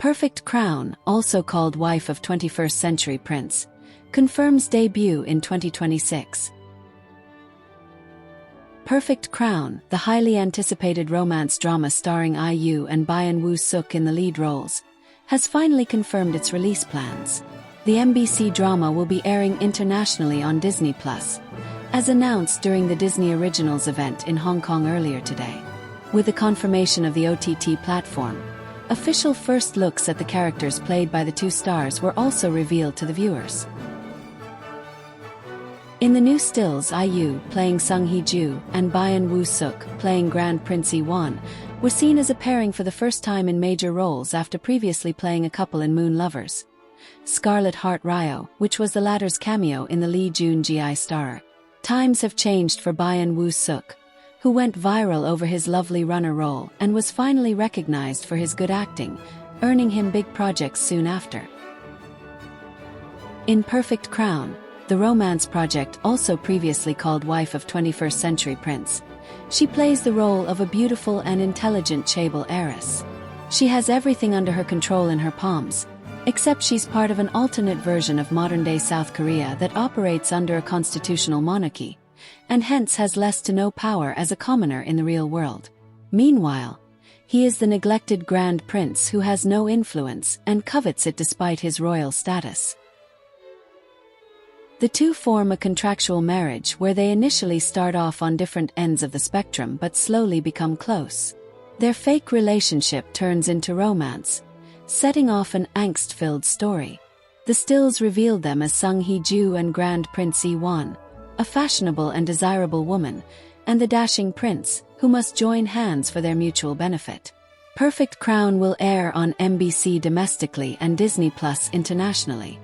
Perfect Crown, also called Wife of 21st Century Prince, confirms debut in 2026. Perfect Crown, the highly anticipated romance drama starring IU and Byeon Woo-seok in the lead roles, has finally confirmed its release plans. The MBC drama will be airing internationally on Disney+, as announced during the Disney Originals event in Hong Kong earlier today. With the confirmation of the OTT platform, official first looks at the characters played by the two stars were also revealed to the viewers. In the new stills, IU, playing Sung Hee-ju, and Byeon Woo-seok, playing Grand Prince Won, were seen as a pairing for the first time in major roles after previously playing a couple in Moon Lovers. Scarlet Heart Ryo, which was the latter's cameo in the Lee Jun-gi star. Times have changed for Byeon Woo-seok, who went viral over his lovely runner role and was finally recognized for his good acting, earning him big projects soon after. In Perfect Crown, the romance project also previously called Wife of 21st Century Prince, she plays the role of a beautiful and intelligent chaebol heiress. She has everything under her control in her palms, except she's part of an alternate version of modern-day South Korea that operates under a constitutional monarchy, and hence has less to no power as a commoner in the real world. Meanwhile, he is the neglected Grand Prince who has no influence and covets it despite his royal status. The two form a contractual marriage where they initially start off on different ends of the spectrum but slowly become close. Their fake relationship turns into romance, setting off an angst-filled story. The stills revealed them as Sung Hee-ju and Grand Prince Won, a fashionable and desirable woman, and the dashing prince, who must join hands for their mutual benefit. Perfect Crown will air on MBC domestically and Disney+ internationally.